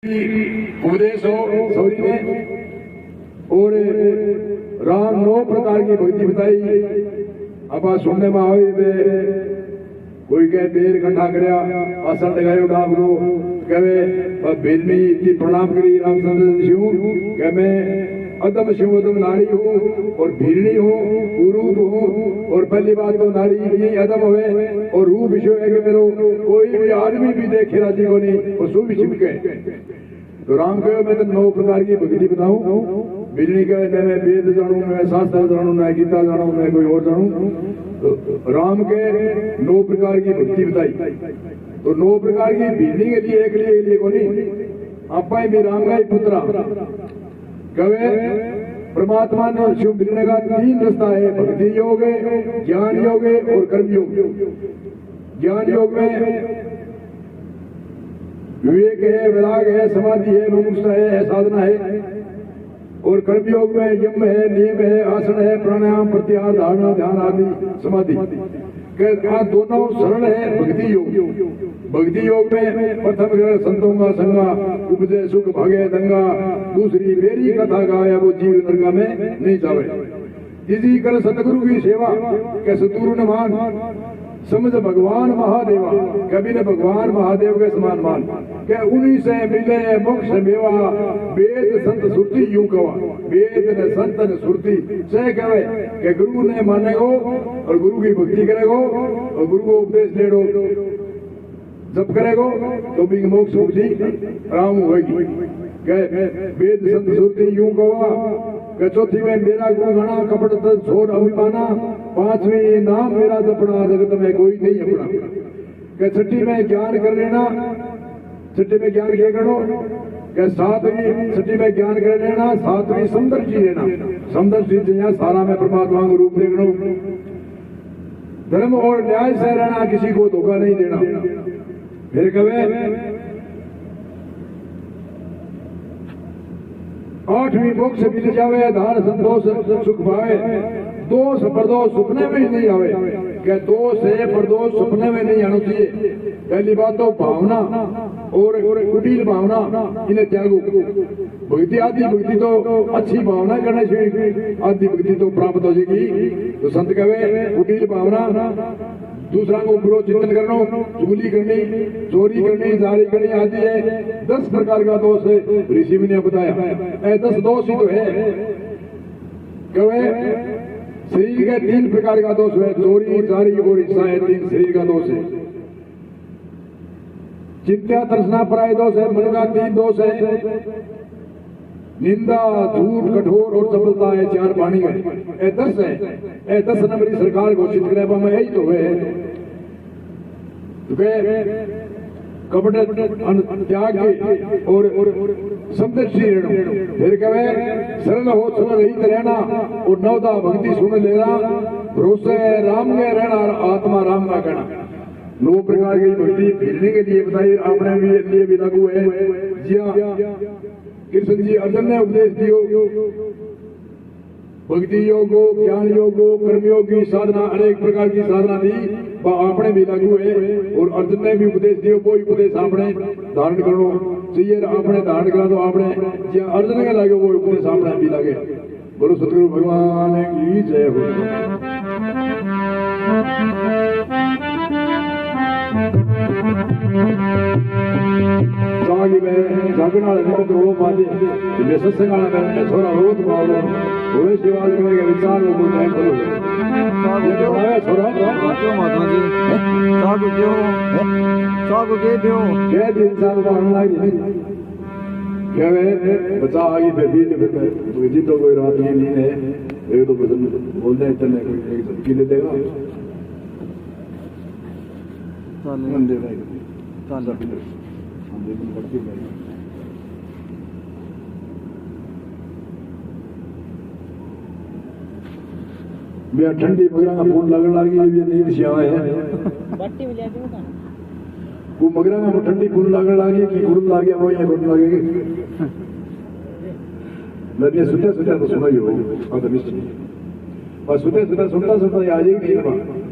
उपदेश हो सौरी ने और राम 9 प्रकार की भक्ति बताई। अब सुनने में आई कोई कहे पैर इकट्ठा करया आसन लगायो डाब लो कहे बेदमी इतनी प्रणाम करी रामचंद्र शिव कहे मैं अदम शिव अदम नारी हूँ और भीरणी हूँ कुरूप हूँ और पहली बात तो नारी यही अदम हुए और रूप विषय है कि मेरो कोई भी आदमी भी देखे राजी को नहीं और सूप शिव के तो राम कहो मैं तो 9 प्रकार की भक्ति बताऊं। बिजली कहे न मैं वेद जानू न शास्त्र जानू न गीता जानू न कोई और जानू। तो राम के 9 प्रकार की भक्ति बताई। तो 9 प्रकार की बिजली के लिए एक को नहीं आपा भी राम का ही पुत्रा कहे परमात्मा ने शिव मिलने का 3 रास्ता है भक्ति योग है ज्ञान योग है और कर्म योग। ज्ञान योग में विवेक है विराग है समाधि है मुमुक्षा है साधना है और कर्मयोग में यम है नियम है आसन है प्राणायाम प्रत्याहार धारणा ध्यान आदि समाधि दोनों सरल है भक्ति योग। भक्ति योग में प्रथम संतों का संगा उपजय सुख भागे दंगा दूसरी मेरी कथा गाया वो जीव नरका में नहीं जावे जिसी कर सतगुरु की सेवा के सतगुरु ने मान समझ भगवान महादेवा कभी ने भगवान महादेव के समान मान के उन्हीं से मिले मोक्ष मेवा वेद संत सुरती यूं कवा वेद ने संत ने सुरती से कहे के गुरु ने माने को और गुरु की भक्ति करेगो और गुरु को उपदेश ले दो जब करेगो तो भी मोक्ष मुक्ति राम होगी। वेद संत सुरती यूं कवा के चौथी में मेरा गुण गणा कपट छोड़ अभिमाना 5वीं नाम मेरा जपना जगत में कोई नहीं अपना के 6ठी में ज्ञान कर लेना 6ठी में ज्ञान क्या करो के 7वीं 6ठी में ज्ञान कर लेना 7वीं समदर्शी लेना समदर्शी यहाँ सारा में परमात्मा को रूप देखना धर्म और न्याय से रहना किसी को धोखा नहीं देना। फिर कहे 8वीं मोक्ष मिल जावे धार संतोष सुख पावे दोष परदोष सुपने में ही नहीं आवे क्या दोष है परदोष सुपने में नहीं आना चाहिए। पहली बात तो भावना और कुटिल भावना इन्हें त्यागो। भक्ति आदि भक्ति तो अच्छी भावना करना चाहिए आदि भक्ति तो प्राप्त हो जाएगी। तो संत कहे कुटिल भावना दूसरा को बुरो चिंतन करना चुगली करनी चोरी करनी जारी करनी आदि है 10 प्रकार का दोष है ऋषि ने बताया 10 दोष ही तो है। कहे शरीर के 3 प्रकार का दोष है चोरी जारी और हिंसा है 3 शरीर का दोष है। चिंता तृष्णा पराय दोष है मन का 3 दोष है निंदा झूठ कठोर और चपलता है 4 वाणी है 10 है 10 नंबर सरकार घोषित करे में यही तो है कपट त्याग और समदर्शी रहना। फिर कहे सरल हो सरल रहित रहना और नवदा भक्ति सुन लेना भरोसे राम में रहना आत्मा राम का कहना। 9 प्रकार की भक्ति फिरने के लिए बताइए आपने भी लिए भी लागू है। जी हाँ कृष्ण जी अर्जुन ने उपदेश दियो भक्ति योग ज्ञान योग कर्म योग की साधना अनेक प्रकार की साधना दी आपने भी लागू है और अर्जुन ने भी उपदेश दियो वो उपदेश आपने धारण करो चाहिए आपने धारण करा तो आपने अर्जुन के लागे वो उपदेश आपने भी लागे। बोलो सतगुरु भगवान की जय हो। जागी में जागना निमित्त रो पादे ये सत्संग में थोड़ा रोज मारो थोड़े सेवा करने के विचार को कोई टाइम करो ये थोड़ा क्यों महात्मा जी सागु के दियो के दिन साल मारना ही क्या है बचा आगे फिर जी तो कोई रात नहीं है एक तो बोलने इतने कोई किले देगा मंदिर ठंडी मगरा का फोन लगन लगी नींद सियावा है वो मगरा में ठंडी फूल लगन लगी कि गुरु लागे वो ये गुरु लगेगी लड़ने सुते सुते तो सुना ही हो और निश्चित और सुते सुते सुनता सुनता आ जाएगी नींद